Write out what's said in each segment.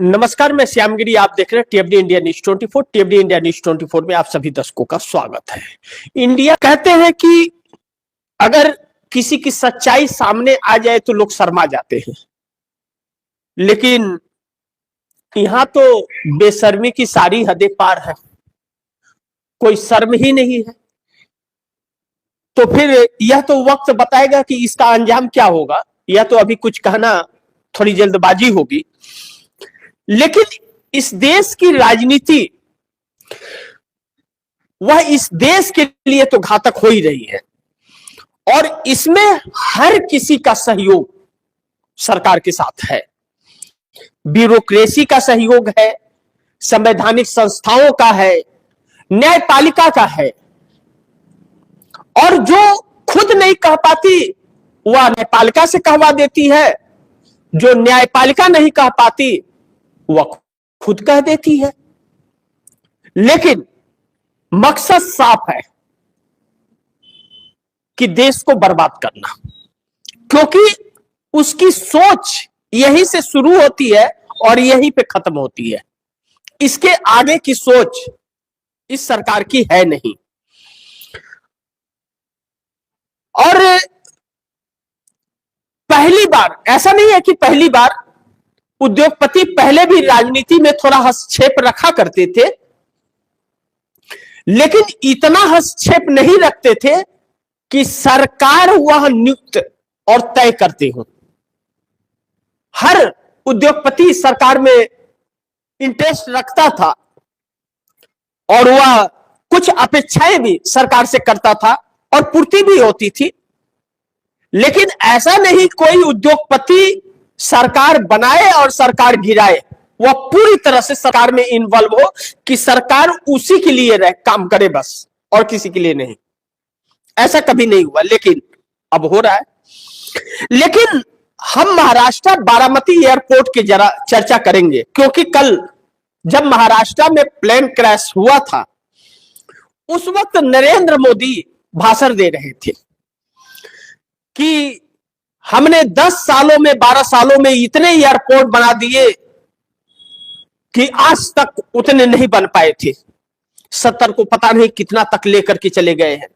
नमस्कार, मैं श्यामगिरी। आप देख रहे हैं टीएफडी इंडिया न्यूज 24। टीएफडी इंडिया न्यूज 24 में आप सभी दर्शकों का स्वागत है। इंडिया कहते हैं कि अगर किसी की सच्चाई सामने आ जाए तो लोग शर्मा जाते हैं, लेकिन यहां तो बेशर्मी की सारी हदें पार है, कोई शर्म ही नहीं है। तो फिर यह तो वक्त बताएगा कि इसका अंजाम क्या होगा। यह तो अभी कुछ कहना थोड़ी जल्दबाजी होगी, लेकिन इस देश की राजनीति वह इस देश के लिए तो घातक हो ही रही है, और इसमें हर किसी का सहयोग सरकार के साथ है। ब्यूरोक्रेसी का सहयोग है, संवैधानिक संस्थाओं का है, न्यायपालिका का है, और जो खुद नहीं कह पाती वह न्यायपालिका से कहवा देती है, जो न्यायपालिका नहीं कह पाती वह खुद कह देती है। लेकिन मकसद साफ है कि देश को बर्बाद करना, क्योंकि उसकी सोच यहीं से शुरू होती है और यहीं पे खत्म होती है। इसके आगे की सोच इस सरकार की है नहीं। और पहली बार, ऐसा नहीं है कि पहली बार, उद्योगपति पहले भी राजनीति में थोड़ा हस्तक्षेप रखा करते थे, लेकिन इतना हस्तक्षेप नहीं रखते थे कि सरकार वह नियुक्त और तय करते हो। हर उद्योगपति सरकार में इंटरेस्ट रखता था और वह कुछ अपेक्षाएं भी सरकार से करता था और पूर्ति भी होती थी। लेकिन ऐसा नहीं कोई उद्योगपति सरकार बनाए और सरकार गिराए, वह पूरी तरह से सरकार में इन्वॉल्व हो कि सरकार उसी के लिए काम करे बस, और किसी के लिए नहीं। ऐसा कभी नहीं हुआ, लेकिन अब हो रहा है। लेकिन हम महाराष्ट्र बारामती एयरपोर्ट की जरा चर्चा करेंगे, क्योंकि कल जब महाराष्ट्र में प्लेन क्रैश हुआ था उस वक्त नरेंद्र मोदी भाषण दे रहे थे कि हमने 10 सालों में 12 सालों में इतने एयरपोर्ट बना दिए कि आज तक उतने नहीं बन पाए थे। 70 को पता नहीं कितना तक लेकर के चले गए हैं,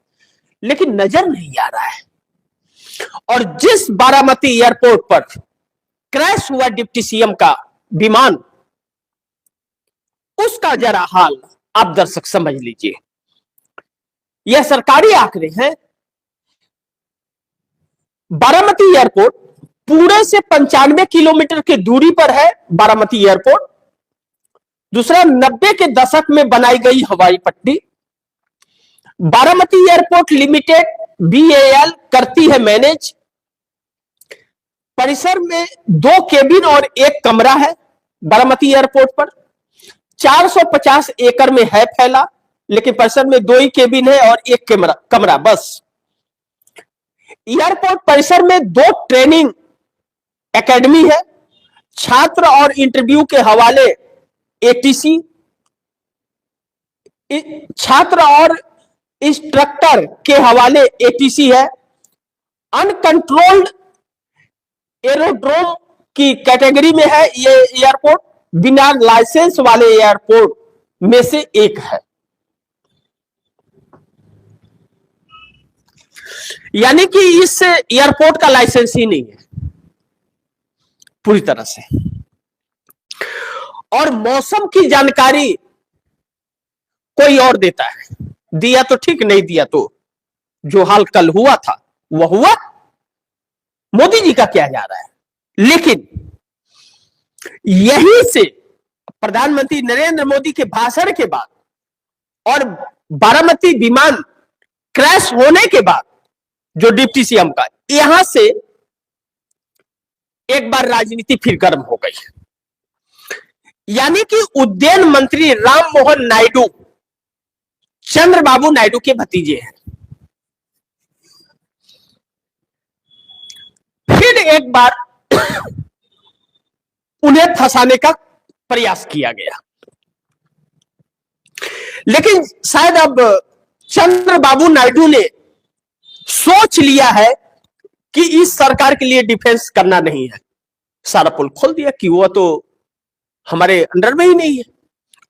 लेकिन नजर नहीं आ रहा है। और जिस बारामती एयरपोर्ट पर क्रैश हुआ डिप्टी सीएम का विमान, उसका जरा हाल आप दर्शक समझ लीजिए। यह सरकारी आंकड़े हैं। बारामती एयरपोर्ट पूरे से 95 किलोमीटर की दूरी पर है। बारामती एयरपोर्ट दूसरा 90 के दशक में बनाई गई हवाई पट्टी। बारामती एयरपोर्ट लिमिटेड BAL करती है मैनेज। परिसर में 2 केबिन और 1 कमरा है। बारामती एयरपोर्ट पर 450 एकड़ में है फैला, लेकिन परिसर में 2 ही केबिन है और 1 कमरा बस। एयरपोर्ट परिसर में 2 ट्रेनिंग एकेडमी है। छात्र और इंटरव्यू के हवाले ATC, छात्र और इंस्ट्रक्टर के हवाले ATC है। अनकंट्रोल्ड एरोड्रोम की कैटेगरी में है ये एयरपोर्ट। बिना लाइसेंस वाले एयरपोर्ट में से एक है। यानी कि इस एयरपोर्ट का लाइसेंस ही नहीं है पूरी तरह से। और मौसम की जानकारी कोई और देता है, दिया तो ठीक, नहीं दिया तो जो हाल कल हुआ था वह हुआ। मोदी जी का क्या जा रहा है। लेकिन यहीं से प्रधानमंत्री नरेंद्र मोदी के भाषण के बाद और बारामती विमान क्रैश होने के बाद जो डिप्टी सीएम का, यहां से एक बार राजनीति फिर गर्म हो गई। यानी कि उद्यान मंत्री राम मोहन नायडू चंद्रबाबू नायडू के भतीजे हैं। फिर एक बार उन्हें फंसाने का प्रयास किया गया, लेकिन शायद अब चंद्रबाबू नायडू ने सोच लिया है कि इस सरकार के लिए डिफेंस करना नहीं है। सारा पुल खोल दिया कि वह तो हमारे अंडर में ही नहीं है।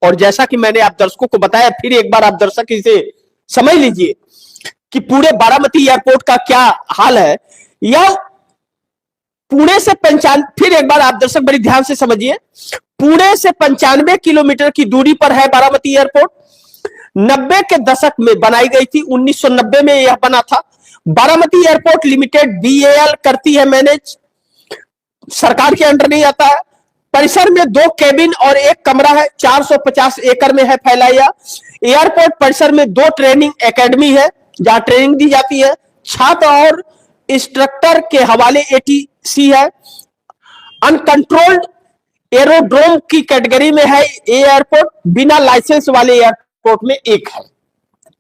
और जैसा कि मैंने आप दर्शकों को बताया, फिर एक बार आप दर्शक इसे समझ लीजिए कि पूरे बारामती एयरपोर्ट का क्या हाल है। यह पुणे से 95, फिर एक बार आप दर्शक बड़ी ध्यान से समझिए, पुणे से 95 किलोमीटर की दूरी पर है बारामती एयरपोर्ट। 90 के दशक में बनाई गई थी, 1990 में यह बना था। बारामती एयरपोर्ट लिमिटेड बीएएल करती है मैनेज, सरकार के अंडर नहीं आता है। परिसर में 2 केबिन और 1 कमरा है, 450 एकड़ में है फैलाया। एयरपोर्ट परिसर में 2 ट्रेनिंग एकेडमी है जहां ट्रेनिंग दी जाती है, छात्र और इंस्ट्रक्टर के हवाले एटीसी है। अनकंट्रोल्ड एरोड्रोम की कैटेगरी में है एयरपोर्ट। बिना लाइसेंस वाले एयरपोर्ट में एक है।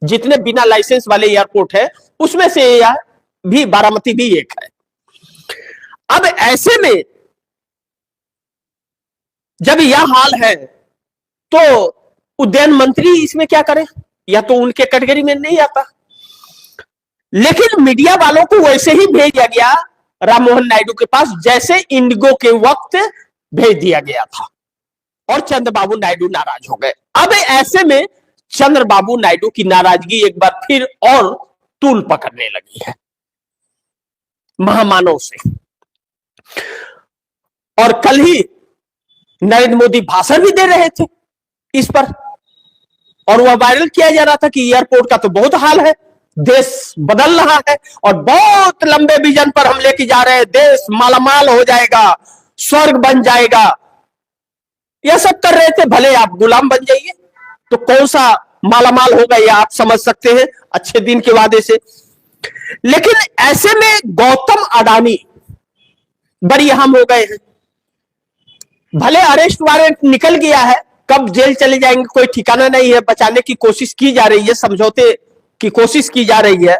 जितने बिना लाइसेंस वाले एयरपोर्ट है उसमें से यह भी, बारामती भी एक है। अब ऐसे में जब यह हाल है तो उद्यान मंत्री इसमें क्या करें, या तो उनके कैटेगरी में नहीं आता। लेकिन मीडिया वालों को वैसे ही भेजा गया राम मोहन नायडू के पास जैसे इंडिगो के वक्त भेज दिया गया था, और चंद्रबाबू नायडू नाराज हो गए। अब ऐसे में चंद्रबाबू नायडू की नाराजगी एक बार फिर और तूल पकड़ने लगी है महामानव से। और कल ही नरेंद्र मोदी भाषण भी दे रहे थे इस पर, और वह वायरल किया जा रहा था कि एयरपोर्ट का तो बहुत हाल है, देश बदल रहा है और बहुत लंबे विजन पर हम लेके जा रहे हैं, देश मालामाल हो जाएगा, स्वर्ग बन जाएगा, यह सब कर रहे थे। भले आप गुलाम बन जाइए, तो कौन सा मालामाल होगा यह आप समझ सकते हैं अच्छे दिन के वादे से। लेकिन ऐसे में गौतम अडानी बड़ी अहम हो गए हैं। भले अरेस्ट वारंट निकल गया है, कब जेल चले जाएंगे कोई ठिकाना नहीं है, बचाने की कोशिश की जा रही है, समझौते की कोशिश की जा रही है,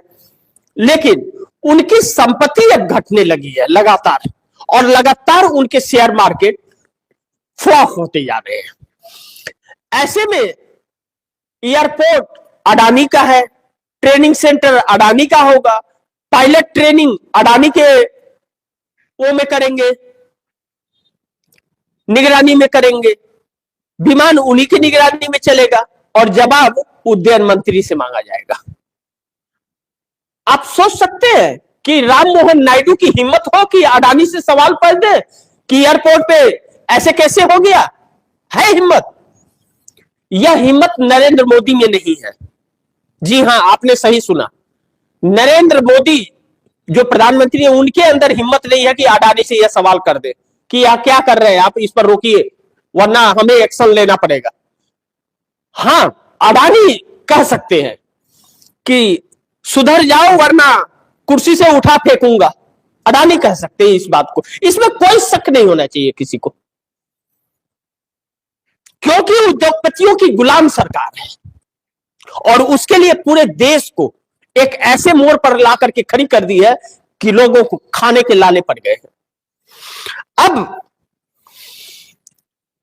लेकिन उनकी संपत्ति अब घटने लगी है लगातार, और लगातार उनके शेयर मार्केट फ्लॉप होते जा रहे हैं। ऐसे में एयरपोर्ट अडानी का है, ट्रेनिंग सेंटर अडानी का होगा, पायलट ट्रेनिंग अडानी के वो में करेंगे, निगरानी में करेंगे, विमान उन्हीं की निगरानी में चलेगा, और जवाब उद्यान मंत्री से मांगा जाएगा। आप सोच सकते हैं कि राम मोहन नायडू की हिम्मत हो कि अडानी से सवाल पूछ दे कि एयरपोर्ट पे ऐसे कैसे हो गया? है हिम्मत? यह हिम्मत नरेंद्र मोदी में नहीं है। जी हां, आपने सही सुना, नरेंद्र मोदी जो प्रधानमंत्री है उनके अंदर हिम्मत नहीं है कि अडानी से यह सवाल कर दे कि आप क्या कर रहे हैं, आप इस पर रोकिए वरना हमें एक्शन लेना पड़ेगा। हां, अडानी कह सकते हैं कि सुधर जाओ वरना कुर्सी से उठा फेंकूंगा, अडानी कह सकते हैं इस बात को, इसमें कोई शक नहीं होना चाहिए किसी को, क्योंकि उद्योगपतियों की गुलाम सरकार है और उसके लिए पूरे देश को एक ऐसे मोड़ पर ला करके खड़ी कर दी है कि लोगों को खाने के लाले पड़ गए हैं। अब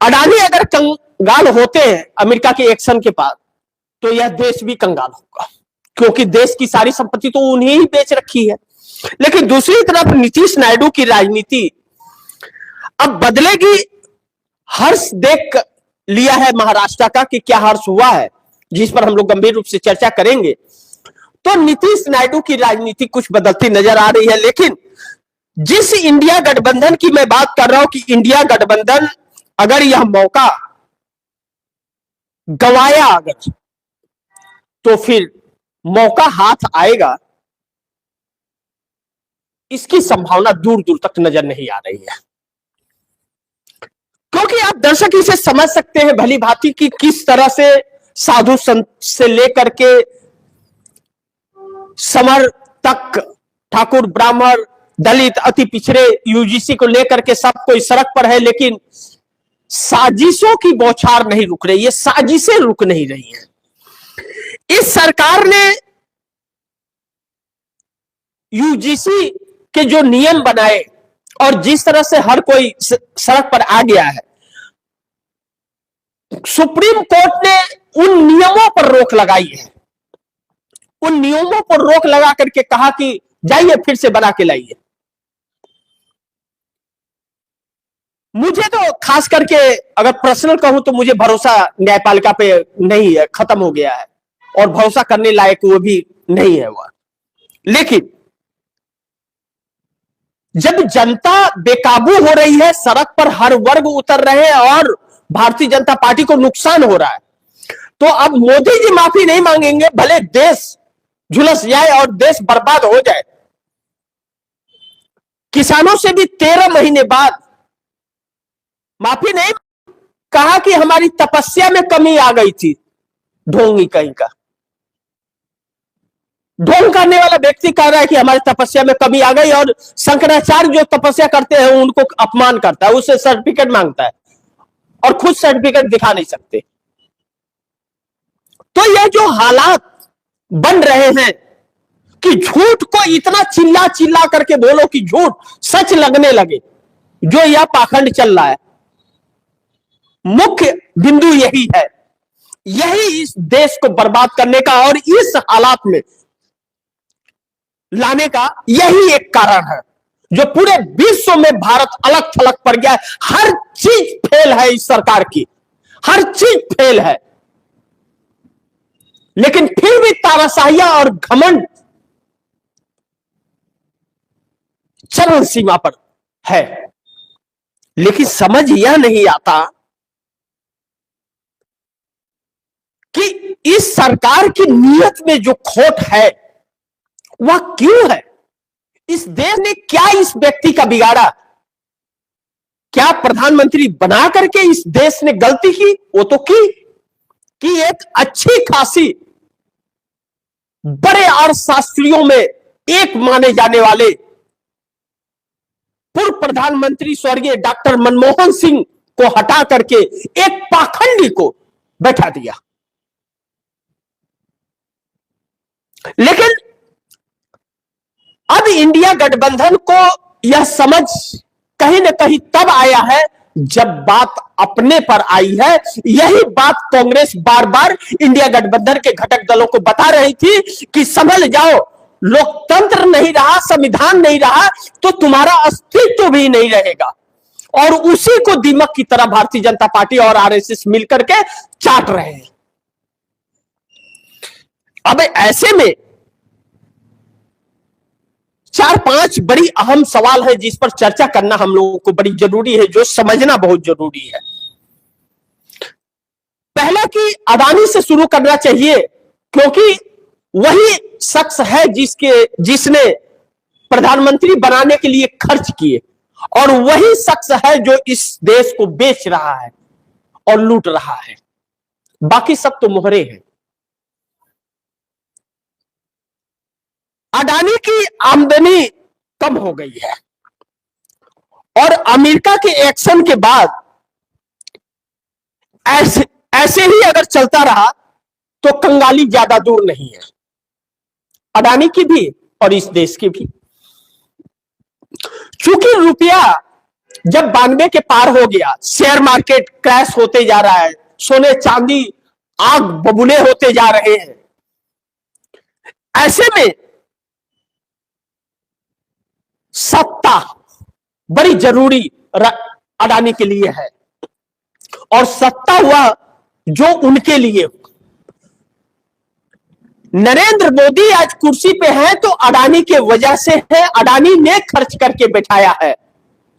अडानी अगर कंगाल होते हैं अमेरिका के एक्शन के बाद, तो यह देश भी कंगाल होगा, क्योंकि देश की सारी संपत्ति तो उन्हें ही बेच रखी है। लेकिन दूसरी तरफ नीतीश नायडू की राजनीति अब बदलेगी। हर्ष देख लिया है महाराष्ट्र का कि क्या हर्ष हुआ है, जिस पर हम लोग गंभीर रूप से चर्चा करेंगे। तो नीतीश नायडू की राजनीति कुछ बदलती नजर आ रही है। लेकिन जिस इंडिया गठबंधन की मैं बात कर रहा हूं कि इंडिया गठबंधन अगर यह मौका गवाया अगर, तो फिर मौका हाथ आएगा, इसकी संभावना दूर दूर तक नजर नहीं आ रही है। क्योंकि आप दर्शक इसे समझ सकते हैं भली भांति कि किस तरह से साधु संत से लेकर के समर तक, ठाकुर ब्राह्मण दलित अति पिछड़े यूजीसी को लेकर के सब कोई सड़क पर है, लेकिन साजिशों की बौछार नहीं रुक रही है, साजिशें रुक नहीं रही हैं। इस सरकार ने यूजीसी के जो नियम बनाए और जिस तरह से हर कोई सड़क पर आ गया है, सुप्रीम कोर्ट ने उन नियमों पर रोक लगाई है, उन नियमों पर रोक लगा करके कहा कि जाइए फिर से बना के लाइए। मुझे तो खास करके अगर पर्सनल कहूं तो मुझे भरोसा न्यायपालिका पे नहीं है, खत्म हो गया है और भरोसा करने लायक वो भी नहीं है वह। लेकिन जब जनता बेकाबू हो रही है, सड़क पर हर वर्ग उतर रहे हैं और भारतीय जनता पार्टी को नुकसान हो रहा है, तो अब मोदी जी माफी नहीं मांगेंगे, भले देश झुलस जाए और देश बर्बाद हो जाए। किसानों से भी 13 महीने बाद माफी नहीं, कहा कि हमारी तपस्या में कमी आ गई थी। ढोंगी कहीं का ढोंग करने वाला व्यक्ति कह रहा है कि हमारी तपस्या में कमी आ गई, और शंकराचार्य जो तपस्या करते हैं उनको अपमान करता है, उससे सर्टिफिकेट मांगता है और खुद सर्टिफिकेट दिखा नहीं सकते। तो ये जो हालात बन रहे हैं कि झूठ को इतना चिल्ला चिल्ला करके बोलो कि झूठ सच लगने लगे, जो यह पाखंड चल रहा है, मुख्य बिंदु यही है। यही इस देश को बर्बाद करने का और इस हालात में लाने का यही एक कारण है, जो पूरे विश्व में भारत अलग थलग पड़ गया है। हर चीज फेल है इस सरकार की, हर चीज फेल है, लेकिन फिर भी तानाशाहियां और घमंड चरम सीमा पर है। लेकिन समझ यह नहीं आता कि इस सरकार की नीयत में जो खोट है वह क्यों है। इस देश ने क्या इस व्यक्ति का बिगाड़ा? क्या प्रधानमंत्री बना करके इस देश ने गलती की? वो तो की कि एक अच्छी खासी बड़े अर्थशास्त्रियों में एक माने जाने वाले पूर्व प्रधानमंत्री स्वर्गीय डॉक्टर मनमोहन सिंह को हटा करके एक पाखंडी को बैठा दिया। लेकिन अब इंडिया गठबंधन को यह समझ कहीं ना कहीं तब आया है जब बात अपने पर आई है। यही बात कांग्रेस बार बार इंडिया गठबंधन के घटक दलों को बता रही थी कि संभल जाओ, लोकतंत्र नहीं रहा, संविधान नहीं रहा तो तुम्हारा अस्तित्व भी नहीं रहेगा। और उसी को दीमक की तरह भारतीय जनता पार्टी और आरएसएस मिलकर के चाट रहे हैं। अब ऐसे में 4-5 बड़ी अहम सवाल है जिस पर चर्चा करना हम लोगों को बड़ी जरूरी है, जो समझना बहुत जरूरी है। पहला कि अदानी से शुरू करना चाहिए, क्योंकि वही शख्स है जिसने प्रधानमंत्री बनाने के लिए खर्च किए, और वही शख्स है जो इस देश को बेच रहा है और लूट रहा है। बाकी सब तो मोहरे हैं। अडानी की आमदनी कम हो गई है और अमेरिका के एक्शन के बाद ऐसे ही अगर चलता रहा तो कंगाली ज्यादा दूर नहीं है, अडानी की भी और इस देश की भी। चूंकि रुपया जब 92 के पार हो गया, शेयर मार्केट क्रैश होते जा रहा है, सोने चांदी आग बबूले होते जा रहे हैं, ऐसे में सत्ता बड़ी जरूरी अडानी के लिए है। और सत्ता हुआ जो उनके लिए, नरेंद्र मोदी आज कुर्सी पे हैं तो अडानी के वजह से है, अडानी ने खर्च करके बैठाया है,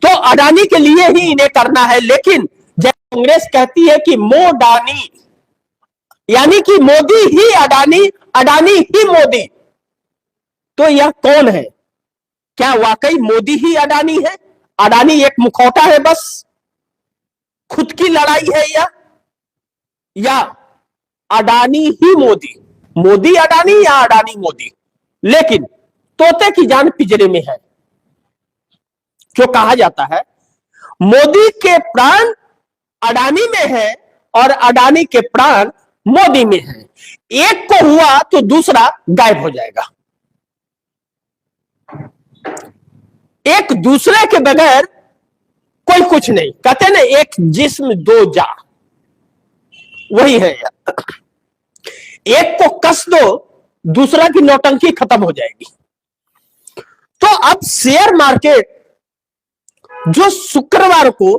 तो अडानी के लिए ही इन्हें करना है। लेकिन जब कांग्रेस कहती है कि मोडानी, यानी कि मोदी ही अडानी, अडानी ही मोदी, तो यह कौन है? क्या वाकई मोदी ही अडानी है? अडानी एक मुखौटा है, बस खुद की लड़ाई है, या अडानी ही मोदी, मोदी अडानी या अडानी मोदी? लेकिन तोते की जान पिंजरे में है। जो कहा जाता है मोदी के प्राण अडानी में है और अडानी के प्राण मोदी में है। एक को हुआ तो दूसरा गायब हो जाएगा। एक दूसरे के बगैर कोई कुछ नहीं। कहते ना, एक जिस्म दो जा, वही है। एक को कस दो, दूसरा की नौटंकी खत्म हो जाएगी। तो अब शेयर मार्केट जो शुक्रवार को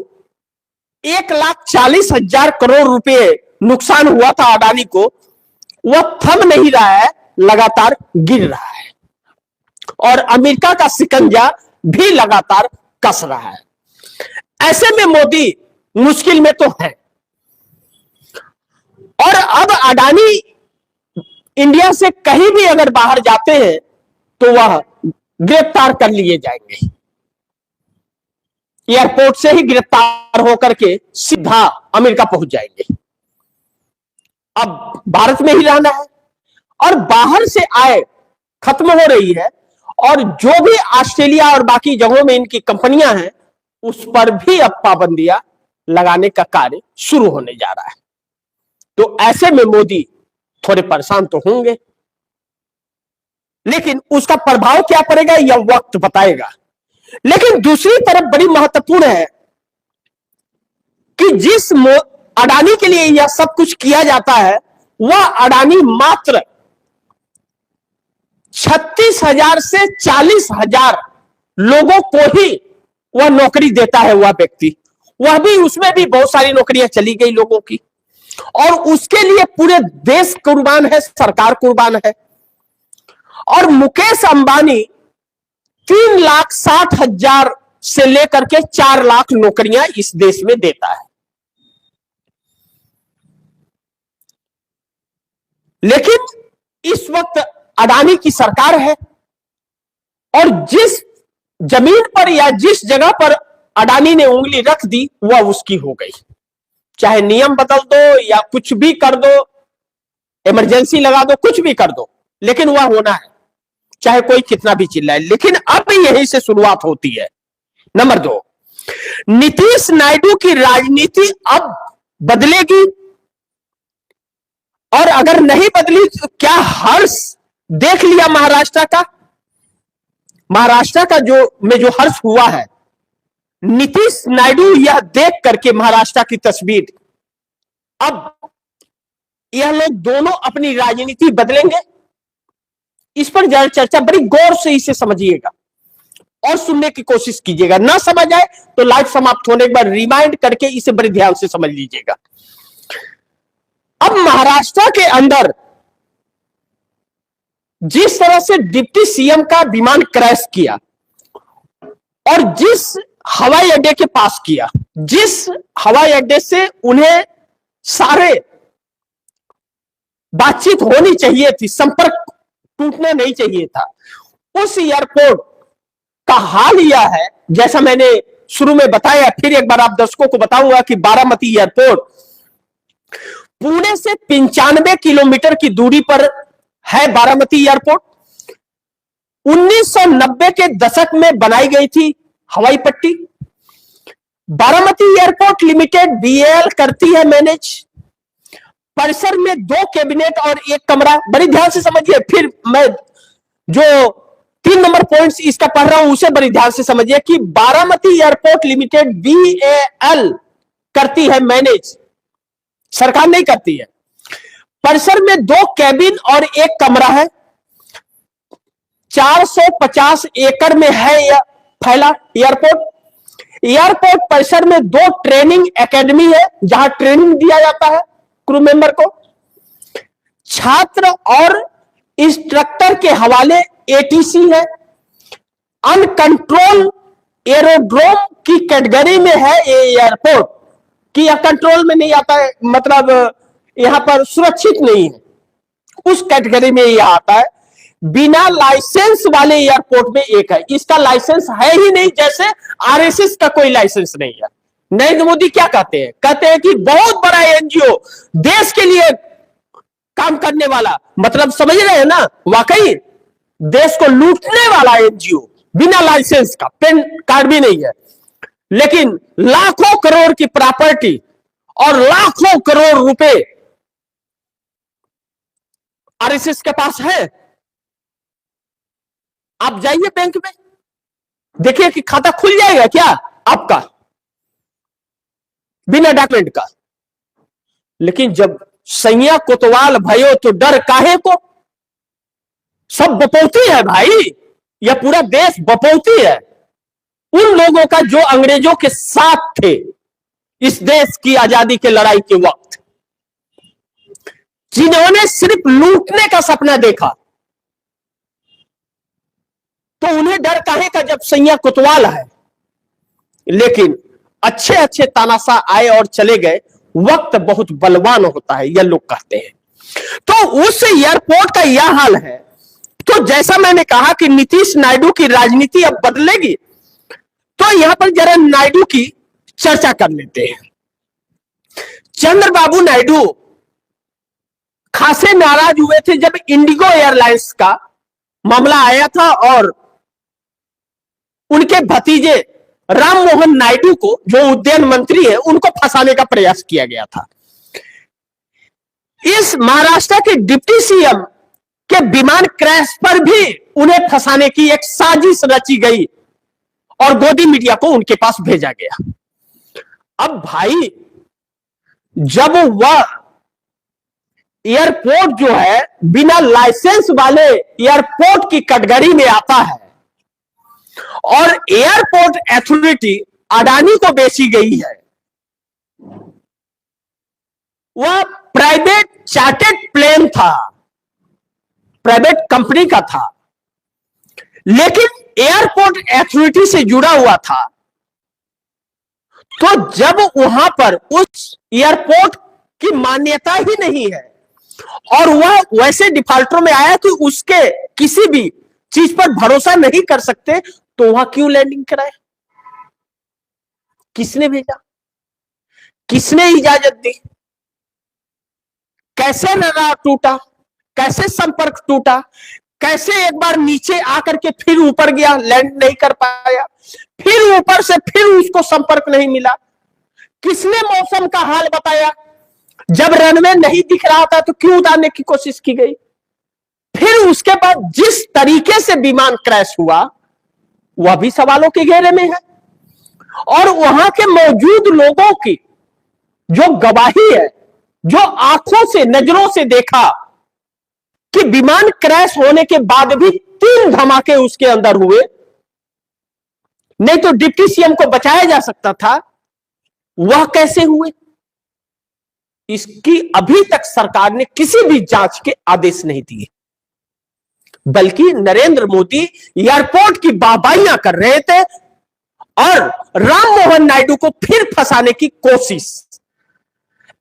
1,40,000 करोड़ रुपए नुकसान हुआ था अडानी को, वह थम नहीं रहा है, लगातार गिर रहा है और अमेरिका का शिकंजा भी लगातार कस रहा है। ऐसे में मोदी मुश्किल में तो है और अब अडानी इंडिया से कहीं भी अगर बाहर जाते हैं तो वह गिरफ्तार कर लिए जाएंगे, एयरपोर्ट से ही गिरफ्तार होकर के सीधा अमेरिका पहुंच जाएंगे। अब भारत में ही रहना है और बाहर से आय खत्म हो रही है और जो भी ऑस्ट्रेलिया और बाकी जगहों में इनकी कंपनियां हैं उस पर भी अब पाबंदियां लगाने का कार्य शुरू होने जा रहा है। तो ऐसे में मोदी थोड़े परेशान तो होंगे, लेकिन उसका प्रभाव क्या पड़ेगा यह वक्त बताएगा। लेकिन दूसरी तरफ बड़ी महत्वपूर्ण है कि जिस अडानी के लिए यह सब कुछ किया जाता है वह अडानी मात्र 36,000 से 40,000 लोगों को ही वह नौकरी देता है। वह व्यक्ति, वह भी, उसमें भी बहुत सारी नौकरियां चली गई लोगों की और उसके लिए पूरे देश कुर्बान है, सरकार कुर्बान है। और मुकेश अंबानी 3,60,000 से लेकर के 4 लाख नौकरियां इस देश में देता है। लेकिन इस वक्त अडानी की सरकार है और जिस जमीन पर या जिस जगह पर अडानी ने उंगली रख दी वह उसकी हो गई। चाहे नियम बदल दो या कुछ भी कर दो, इमरजेंसी लगा दो, कुछ भी कर दो, लेकिन वह होना है, चाहे कोई कितना भी चिल्लाए। लेकिन अब यहीं से शुरुआत होती है। नंबर 2, नीतीश नायडू की राजनीति अब बदलेगी और अगर नहीं बदली तो क्या हर्ष देख लिया महाराष्ट्र का? महाराष्ट्र का जो हर्ष हुआ है, नीतीश नायडू यह देख करके महाराष्ट्र की तस्वीर, अब यह लोग दोनों अपनी राजनीति बदलेंगे। इस पर जरा चर्चा बड़ी गौर से इसे समझिएगा और सुनने की कोशिश कीजिएगा। ना समझ आए तो लाइव समाप्त होने के बाद रिमाइंड करके इसे बड़े ध्यान से समझ लीजिएगा। अब महाराष्ट्र के अंदर जिस तरह से डिप्टी सीएम का विमान क्रैश किया और जिस हवाई अड्डे के पास किया, जिस हवाई अड्डे से उन्हें सारे बातचीत होनी चाहिए थी, संपर्क टूटना नहीं चाहिए था, उस एयरपोर्ट का हाल यह है, जैसा मैंने शुरू में बताया, फिर एक बार आप दर्शकों को बताऊंगा कि बारामती एयरपोर्ट पुणे से 95 किलोमीटर की दूरी पर है। बारामती एयरपोर्ट 1990 के दशक में बनाई गई थी हवाई पट्टी। बारामती एयरपोर्ट लिमिटेड बीएल करती है मैनेज। परिसर में 2 कैबिनेट और 1 कमरा। बड़ी ध्यान से समझिए, फिर मैं जो 3 नंबर पॉइंट्स इसका पढ़ रहा हूं उसे बड़ी ध्यान से समझिए कि बारामती एयरपोर्ट लिमिटेड बीएल करती है मैनेज, सरकार नहीं करती है। परिसर में 2 कैबिन और 1 कमरा है। 450 एकड़ में है यह फैला एयरपोर्ट। एयरपोर्ट परिसर में 2 ट्रेनिंग एकेडमी है जहां ट्रेनिंग दिया जाता है क्रू मेंबर को। छात्र और इंस्ट्रक्टर के हवाले एटीसी है। अनकंट्रोल एरोड्रोम की कैटेगरी में है ये एयरपोर्ट, कि यह कंट्रोल में नहीं आता है, मतलब यहां पर सुरक्षित नहीं है, उस कैटेगरी में यह आता है। बिना लाइसेंस वाले एयरपोर्ट में एक है। इसका लाइसेंस है ही नहीं, जैसे आरएसएस का कोई लाइसेंस नहीं है। नरेंद्र मोदी क्या कहते हैं? कहते हैं कि बहुत बड़ा एनजीओ, देश के लिए काम करने वाला, मतलब समझ रहे हैं ना, वाकई देश को लूटने वाला एनजीओ, बिना लाइसेंस का, पेन कार्ड भी नहीं है, लेकिन लाखों करोड़ की प्रॉपर्टी और लाखों करोड़ रुपए आरएसएस के पास है। आप जाइए बैंक में, देखिए कि खाता खुल जाएगा क्या आपका बिना डॉक्यूमेंट का। लेकिन जब सैया कोतवाल भयो तो डर काहे को? सब बपौती है भाई, यह पूरा देश बपौती है उन लोगों का जो अंग्रेजों के साथ थे, इस देश की आजादी के लड़ाई के वक्त, जिन्होंने सिर्फ लूटने का सपना देखा, तो उन्हें डर काहे का जब सैया कोतवाल है। लेकिन अच्छे अच्छे तानाशाह आए और चले गए। वक्त बहुत बलवान होता है, यह लोग कहते हैं। तो उस एयरपोर्ट का यह हाल है। तो जैसा मैंने कहा कि नीतीश नायडू की राजनीति अब बदलेगी, तो यहां पर जरा नायडू की चर्चा कर लेते हैं। चंद्रबाबू नायडू खासे नाराज हुए थे जब इंडिगो एयरलाइंस का मामला आया था और उनके भतीजे राम मोहन नायडू को, जो उद्यान मंत्री है, उनको फंसाने का प्रयास किया गया था। इस महाराष्ट्र के डिप्टी सीएम के विमान क्रैश पर भी उन्हें फंसाने की एक साजिश रची गई और गोदी मीडिया को उनके पास भेजा गया। अब भाई, जब वह एयरपोर्ट जो है बिना लाइसेंस वाले एयरपोर्ट की कैटेगरी में आता है और एयरपोर्ट अथॉरिटी अडानी को बेची गई है, वह प्राइवेट चार्टर्ड प्लेन था, प्राइवेट कंपनी का था, लेकिन एयरपोर्ट अथॉरिटी से जुड़ा हुआ था। तो जब वहां पर उस एयरपोर्ट की मान्यता ही नहीं है और वह वैसे डिफॉल्टर में आया कि उसके किसी भी चीज पर भरोसा नहीं कर सकते, तो वहां क्यों लैंडिंग कराए? किसने भेजा? किसने इजाजत दी? कैसे रडार टूटा? कैसे संपर्क टूटा? कैसे एक बार नीचे आकर के फिर ऊपर गया, लैंड नहीं कर पाया, फिर ऊपर से फिर उसको संपर्क नहीं मिला? किसने मौसम का हाल बताया? जब रनवे नहीं दिख रहा था तो क्यों उतारने की कोशिश की गई? फिर उसके बाद जिस तरीके से विमान क्रैश हुआ, वह भी सवालों के घेरे में है। और वहां के मौजूद लोगों की जो गवाही है, जो आंखों से, नजरों से देखा कि विमान क्रैश होने के बाद भी 3 धमाके उसके अंदर हुए, नहीं तो डिप्टी सीएम को बचाया जा सकता था, वह कैसे हुए? इसकी अभी तक सरकार ने किसी भी जांच के आदेश नहीं दिए, बल्कि नरेंद्र मोदी एयरपोर्ट की वाहवाहियां कर रहे थे और राम मोहन नायडू को फिर फंसाने की कोशिश।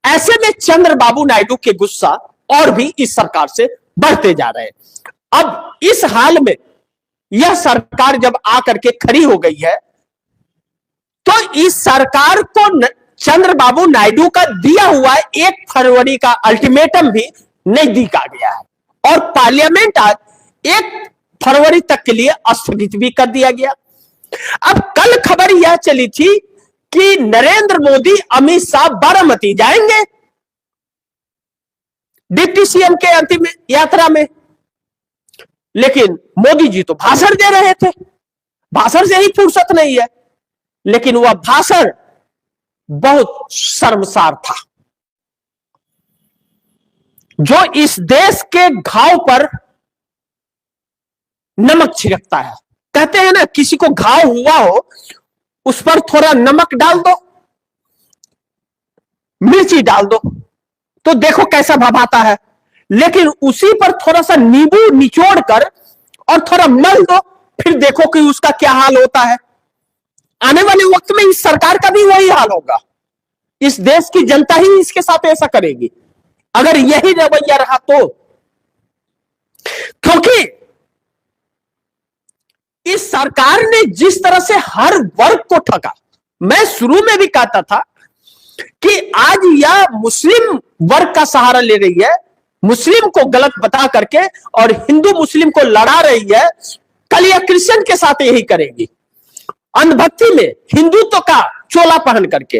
ऐसे में चंद्रबाबू नायडू के गुस्सा और भी इस सरकार से बढ़ते जा रहे हैं। अब इस हाल में यह सरकार जब आकर के खड़ी हो गई है, तो इस सरकार को चंद्रबाबू नायडू का दिया हुआ 1 फरवरी का अल्टीमेटम भी नजदीक आ गया है और पार्लियामेंट आज 1 फरवरी तक के लिए स्थगित भी कर दिया गया। अब कल खबर यह चली थी कि नरेंद्र मोदी, अमित शाह बारामती जाएंगे डिप्टी सीएम के अंतिम यात्रा में, लेकिन मोदी जी तो भाषण दे रहे थे, भाषण से ही फुर्सत नहीं है। लेकिन वह भाषण बहुत शर्मसार था, जो इस देश के घाव पर नमक छिड़कता है। कहते हैं ना, किसी को घाव हुआ हो उस पर थोड़ा नमक डाल दो, मिर्ची डाल दो, तो देखो कैसा भभाता है। लेकिन उसी पर थोड़ा सा नींबू निचोड़ कर और थोड़ा मल दो, फिर देखो कि उसका क्या हाल होता है। आने वाले वक्त में इस सरकार का भी वही हाल होगा। इस देश की जनता ही इसके साथ ऐसा करेगी अगर यही रवैया रहा तो। क्योंकि इस सरकार ने जिस तरह से हर वर्ग को ठगा, मैं शुरू में भी कहता था कि आज यह मुस्लिम वर्ग का सहारा ले रही है, मुस्लिम को गलत बता करके, और हिंदू मुस्लिम को लड़ा रही है। कल यह क्रिश्चियन के साथ यही करेगी, अंधभक्ति में हिंदुत्व का चोला पहन करके,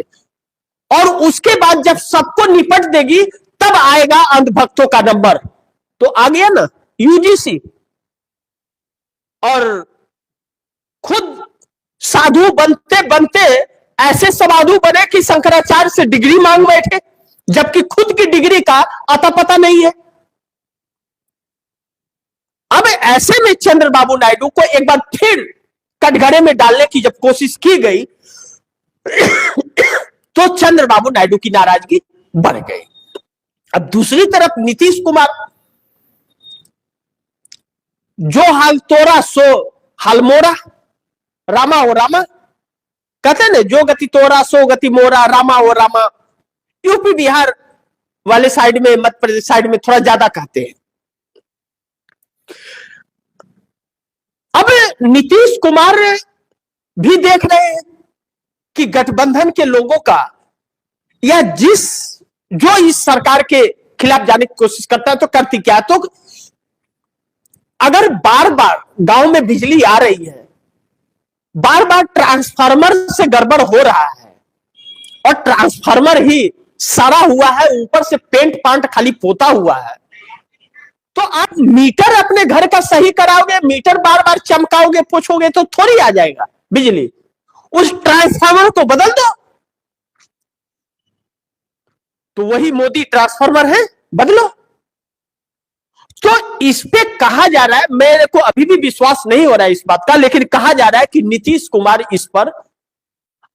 और उसके बाद जब सबको निपट देगी तब आएगा अंधभक्तों का नंबर। तो आ गया ना यूजीसी, और खुद साधु बनते बनते ऐसे साधु बने कि शंकराचार्य से डिग्री मांग बैठे, जबकि खुद की डिग्री का अता पता नहीं है। अब ऐसे में चंद्रबाबू नायडू को एक बार फिर कटघरे में डालने की जब कोशिश की गई तो चंद्रबाबू नायडू की नाराजगी बढ़ गई। अब दूसरी तरफ नीतीश कुमार, जो हाल तोरा सो हाल मोरा, रामा ओ रामा, कहते हैं ना, जो गति तोरा सो गति मोरा, रामा ओ रामा। यूपी बिहार वाले साइड में, मध्य प्रदेश साइड में थोड़ा ज्यादा कहते हैं। अब नीतीश कुमार भी देख रहे हैं कि गठबंधन के लोगों का, या जो इस सरकार के खिलाफ जाने की कोशिश करता है तो करती क्या, तो अगर बार बार गांव में बिजली आ रही है, बार बार ट्रांसफार्मर से गड़बड़ हो रहा है और ट्रांसफार्मर ही सड़ा हुआ है, ऊपर से पेंट पांट खाली पोता हुआ है, तो आप मीटर अपने घर का सही कराओगे, मीटर बार बार चमकाओगे पूछोगे तो थोड़ी आ जाएगा बिजली। उस ट्रांसफार्मर को बदल दो। तो वही मोदी ट्रांसफार्मर है, बदलो। तो इस पे कहा जा रहा है, मेरे को अभी भी विश्वास नहीं हो रहा है इस बात का, लेकिन कहा जा रहा है कि नीतीश कुमार इस पर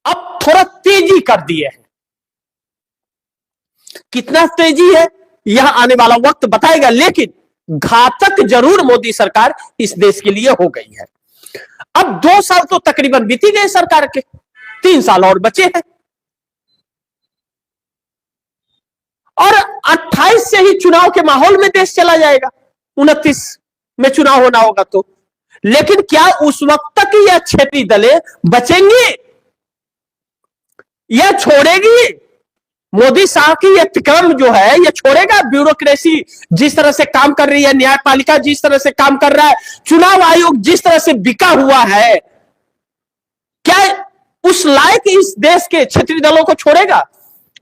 अब थोड़ा तेजी कर दिए हैं। कितना तेजी है यह आने वाला वक्त बताएगा, लेकिन घातक जरूर मोदी सरकार इस देश के लिए हो गई है। अब 2 साल तो तकरीबन बीती गए सरकार के, 3 साल और बचे हैं, और 28 से ही चुनाव के माहौल में देश चला जाएगा। 29 में चुनाव होना होगा तो, लेकिन क्या उस वक्त तक यह क्षेत्रीय दलें बचेंगी या छोड़ेगी? मोदी साहब की यह क्रम जो है यह छोड़ेगा? ब्यूरोक्रेसी जिस तरह से काम कर रही है, न्यायपालिका जिस तरह से काम कर रहा है, चुनाव आयोग जिस तरह से बिका हुआ है, क्या उस लायक इस देश के क्षेत्रीय दलों को छोड़ेगा?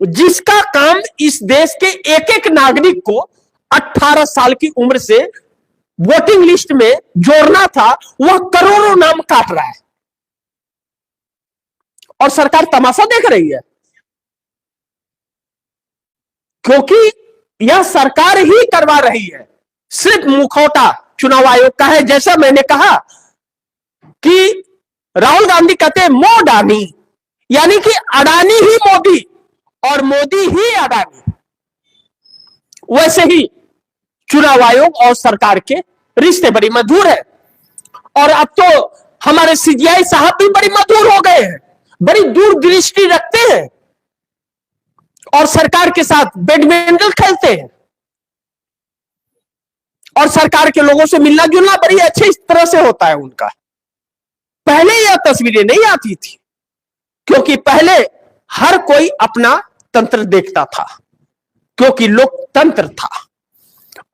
जिसका काम इस देश के एक एक नागरिक को 18 साल की उम्र से वोटिंग लिस्ट में जोड़ना था, वह करोड़ों नाम काट रहा है और सरकार तमाशा देख रही है, क्योंकि यह सरकार ही करवा रही है। सिर्फ मुखौटा चुनाव आयोग का है। जैसा मैंने कहा कि राहुल गांधी कहते हैं मोडानी, यानी कि अडानी ही मोदी और मोदी ही अडानी, वैसे ही चुनाव आयोग और सरकार के रिश्ते बड़ी मधुर है। और अब तो हमारे सीजीआई साहब भी बड़ी मधुर हो गए हैं, बड़ी दूरदृष्टि रखते हैं और सरकार के साथ बैडमिंटन खेलते हैं और सरकार के लोगों से मिलना जुलना बड़ी अच्छी तरह से होता है उनका। पहले यह तस्वीरें नहीं आती थी, क्योंकि पहले हर कोई अपना तंत्र देखता था, क्योंकि लोकतंत्र था।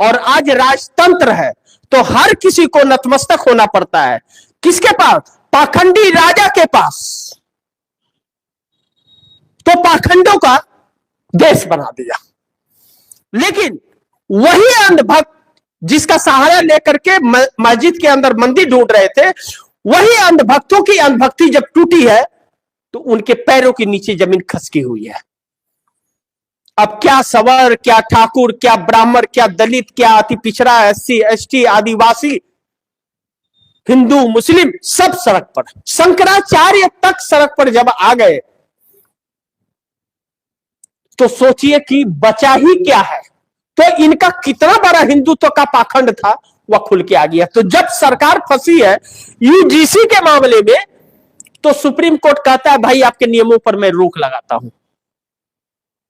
और आज राजतंत्र है, तो हर किसी को नतमस्तक होना पड़ता है। किसके पास? पाखंडी राजा के पास। तो पाखंडों का देश बना दिया। लेकिन वही अंधभक्त जिसका सहारा लेकर के मस्जिद के अंदर मंदिर ढूंढ रहे थे, वही अंधभक्तों की अंधभक्ति जब टूटी है तो उनके पैरों के नीचे जमीन खसकी हुई है। अब क्या सवर, क्या ठाकुर, क्या ब्राह्मण, क्या दलित, क्या अति पिछड़ा, एससी एसटी, आदिवासी, हिंदू मुस्लिम, सब सड़क पर। शंकराचार्य तक सड़क पर जब आ गए तो सोचिए कि बचा ही क्या है। तो इनका कितना बड़ा हिंदुत्व का पाखंड था वह खुल के आ गया। तो जब सरकार फंसी है यूजीसी के मामले में, तो सुप्रीम कोर्ट कहता है भाई आपके नियमों पर मैं रोक लगाता हूं,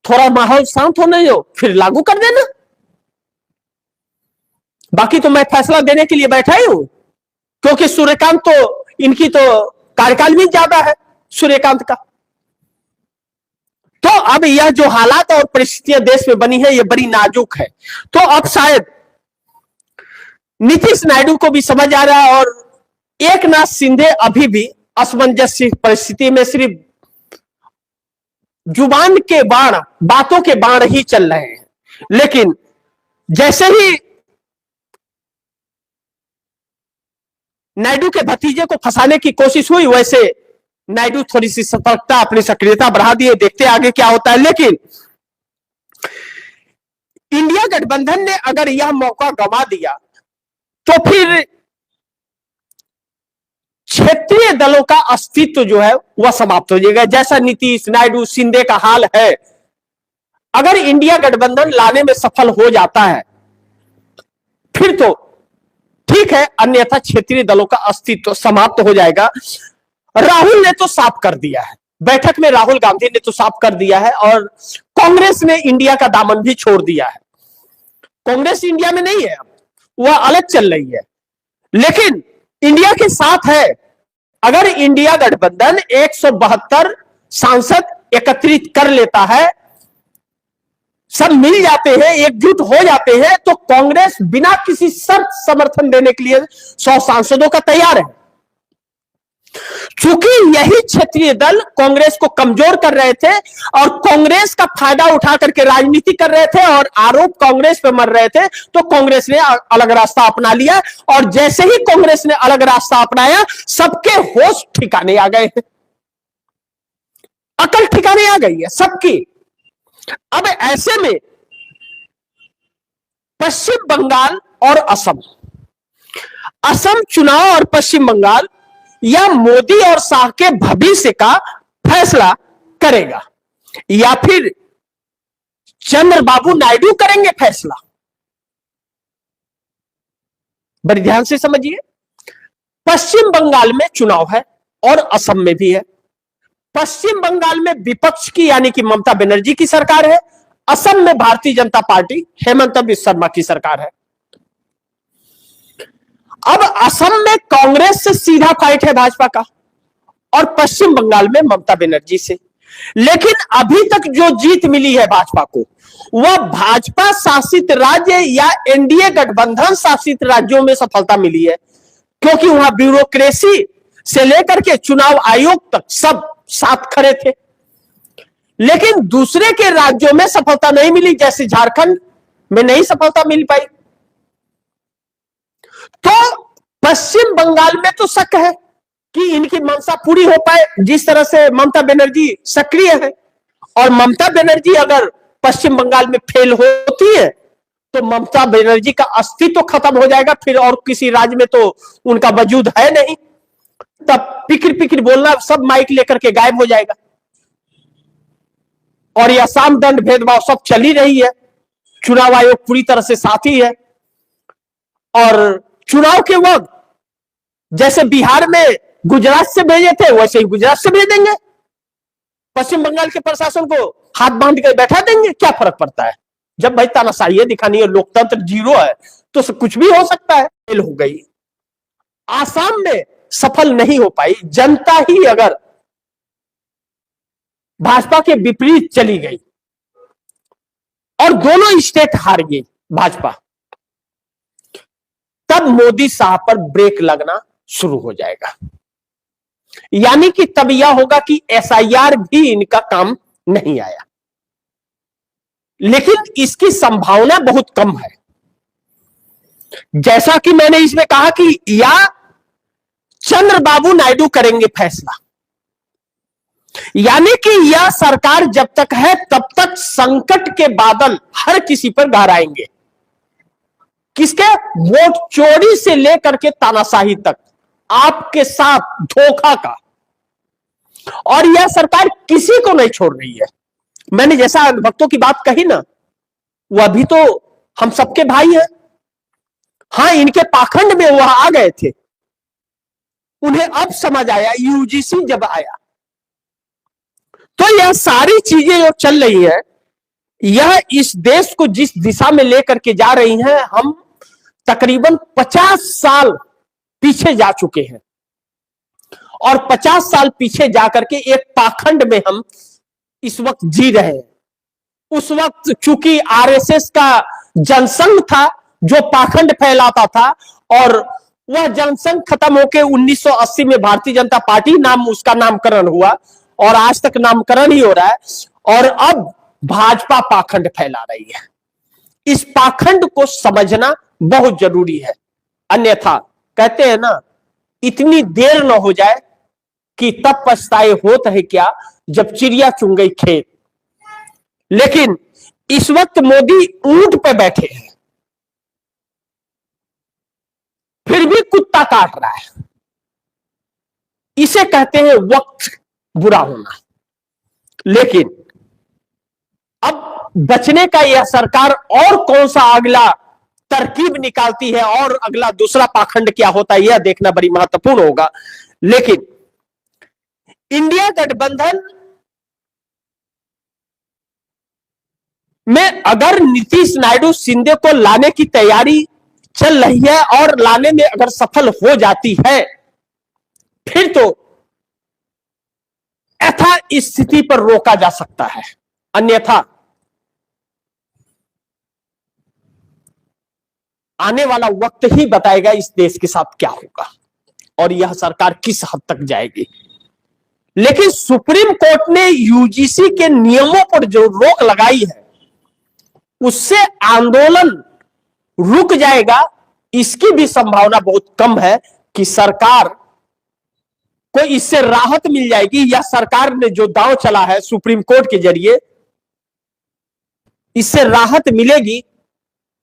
थोड़ा माहौल शांत होने दो, फिर लागू कर देना। बाकी तो मैं फैसला देने के लिए बैठा ही हूं, क्योंकि सूर्यकांत तो, इनकी तो कार्यकाल भी ज्यादा है सूर्यकांत का। तो अब यह जो हालात और परिस्थितियां देश में बनी है यह बड़ी नाजुक है। तो अब शायद नीतीश नायडू को भी समझ आ रहा है, और एकनाथ शिंदे अभी भी असमंजस परिस्थिति में सिर्फ जुबान के बाण, बातों के बाण ही चल रहे हैं। लेकिन जैसे ही नायडू के भतीजे को फंसाने की कोशिश हुई, वैसे नायडू थोड़ी सी सतर्कता, अपनी सक्रियता बढ़ा दिए। देखते आगे क्या होता है। लेकिन इंडिया गठबंधन ने अगर यह मौका गंवा दिया तो फिर क्षेत्रीय दलों का अस्तित्व जो है वह समाप्त हो जाएगा। जैसा नीतीश, नायडू, शिंदे का हाल है, अगर इंडिया गठबंधन लाने में सफल हो जाता है फिर तो ठीक है, अन्यथा क्षेत्रीय दलों का अस्तित्व समाप्त हो जाएगा। राहुल ने तो साफ कर दिया है, बैठक में राहुल गांधी ने तो साफ कर दिया है, और कांग्रेस ने इंडिया का दामन भी छोड़ दिया है। कांग्रेस इंडिया में नहीं है, अब वह अलग चल रही है, लेकिन इंडिया के साथ है। अगर इंडिया गठबंधन 172 सांसद एकत्रित कर लेता है, सब मिल जाते हैं, एकजुट हो जाते हैं, तो कांग्रेस बिना किसी शर्त समर्थन देने के लिए 100 सांसदों का तैयार है। चूंकि यही क्षेत्रीय दल कांग्रेस को कमजोर कर रहे थे और कांग्रेस का फायदा उठा करके राजनीति कर रहे थे और आरोप कांग्रेस पे मर रहे थे, तो कांग्रेस ने अलग रास्ता अपना लिया, और जैसे ही कांग्रेस ने अलग रास्ता अपनाया, सबके होश ठिकाने आ गए हैं, अकल ठिकाने आ गई है सबकी। अब ऐसे में पश्चिम बंगाल और असम चुनाव और पश्चिम बंगाल या मोदी और शाह के भविष्य का फैसला करेगा, या फिर चंद्रबाबू नायडू करेंगे फैसला। बड़ी ध्यान से समझिए, पश्चिम बंगाल में चुनाव है और असम में भी है। पश्चिम बंगाल में विपक्ष की यानी कि ममता बनर्जी की सरकार है, असम में भारतीय जनता पार्टी हेमंत बिस्वा शर्मा की सरकार है। अब असम में कांग्रेस से सीधा फाइट है भाजपा का, और पश्चिम बंगाल में ममता बनर्जी से। लेकिन अभी तक जो जीत मिली है भाजपा को, वह भाजपा शासित राज्य या एनडीए गठबंधन शासित राज्यों में सफलता मिली है, क्योंकि वहां ब्यूरोक्रेसी से लेकर के चुनाव आयोग तक सब साथ खड़े थे। लेकिन दूसरे के राज्यों में सफलता नहीं मिली, जैसे झारखंड में नहीं सफलता मिल पाई। तो पश्चिम बंगाल में तो शक है कि इनकी मंशा पूरी हो पाए, जिस तरह से ममता बनर्जी सक्रिय है। और ममता बनर्जी अगर पश्चिम बंगाल में फेल होती है तो ममता बनर्जी का अस्तित्व खत्म हो जाएगा, फिर और किसी राज्य में तो उनका वजूद है नहीं। तब पिकिर पिकिर बोलना, सब माइक लेकर के गायब हो जाएगा। और यह साम दंड भेदभाव सब चल ही रही है, चुनाव आयोग पूरी तरह से साथी है। और चुनाव के वक्त जैसे बिहार में गुजरात से भेजे थे, वैसे ही गुजरात से भेज देंगे। पश्चिम बंगाल के प्रशासन को हाथ बांध कर बैठा देंगे, क्या फर्क पड़ता है। जब भाई तानाशाही दिखानी है, लोकतंत्र जीरो है, तो कुछ भी हो सकता है। फेल हो गई, आसाम में सफल नहीं हो पाई, जनता ही अगर भाजपा के विपरीत चली गई और दोनों स्टेट हार गई भाजपा, तब मोदी साहब पर ब्रेक लगना शुरू हो जाएगा। यानी कि तब यह होगा कि एसआईआर भी इनका काम नहीं आया। लेकिन इसकी संभावना बहुत कम है। जैसा कि मैंने इसमें कहा कि या चंद्रबाबू नायडू करेंगे फैसला, यानी कि यह सरकार जब तक है तब तक संकट के बादल हर किसी पर गहराएंगे। किसके? वोट चोरी से लेकर के तानाशाही तक, आपके साथ धोखा का। और यह सरकार किसी को नहीं छोड़ रही है। मैंने जैसा भक्तों की बात कही ना, वह भी तो हम सबके भाई हैं। हां, इनके पाखंड में वह आ गए थे, उन्हें अब समझ आया, यूजीसी जब आया। तो यह सारी चीजें जो चल रही है, यह इस देश को जिस दिशा में लेकर के जा रही हैं, हम तकरीबन 50 साल पीछे जा चुके हैं। और 50 साल पीछे जाकर के एक पाखंड में हम इस वक्त जी रहे हैं। उस वक्त चूंकि आरएसएस का जनसंघ था जो पाखंड फैलाता था, और वह जनसंघ खत्म होकर 1980 में भारतीय जनता पार्टी नाम उसका नामकरण हुआ, और आज तक नामकरण ही हो रहा है। और अब भाजपा पाखंड फैला रही है। इस पाखंड को समझना बहुत जरूरी है, अन्यथा कहते हैं ना, इतनी देर न हो जाए कि तब पछताए होत है क्या जब चिड़िया चुन गई खेत। लेकिन इस वक्त मोदी ऊंट पे बैठे हैं, फिर भी कुत्ता काट रहा है। इसे कहते हैं वक्त बुरा होना। लेकिन अब बचने का यह सरकार और कौन सा अगला तरकीब निकालती है और अगला दूसरा पाखंड क्या होता है, यह देखना बड़ी महत्वपूर्ण होगा। लेकिन इंडिया गठबंधन में अगर नीतीश नायडू शिंदे को लाने की तैयारी चल रही है और लाने में अगर सफल हो जाती है, फिर तो यथा स्थिति पर रोका जा सकता है। अन्यथा आने वाला वक्त ही बताएगा इस देश के साथ क्या होगा और यह सरकार किस हद तक जाएगी। लेकिन सुप्रीम कोर्ट ने यूजीसी के नियमों पर जो रोक लगाई है, उससे आंदोलन रुक जाएगा, इसकी भी संभावना बहुत कम है कि सरकार को इससे राहत मिल जाएगी, या सरकार ने जो दांव चला है सुप्रीम कोर्ट के जरिए इससे राहत मिलेगी,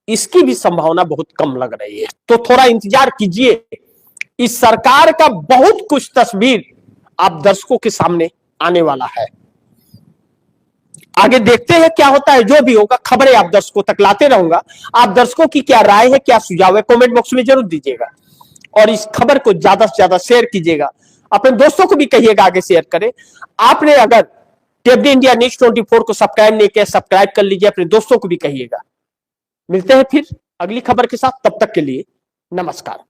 इसकी भी संभावना बहुत कम लग रही है। तो थोड़ा इंतजार कीजिए, इस सरकार का बहुत कुछ तस्वीर आप दर्शकों के सामने आने वाला है। आगे देखते हैं क्या होता है, जो भी होगा खबरें आप दर्शकों तक लाते रहूंगा। आप दर्शकों की क्या राय है, क्या सुझाव है, कमेंट बॉक्स में जरूर दीजिएगा और इस खबर को ज्यादा से ज्यादा शेयर कीजिएगा। अपने दोस्तों को भी कहिएगा आगे शेयर करें। आपने अगर टेबडी इंडिया न्यूज 24 को सब्सक्राइब नहीं किया, सब्सक्राइब कर लीजिए, अपने दोस्तों को भी कहिएगा। मिलते हैं फिर अगली खबर के साथ, तब तक के लिए नमस्कार।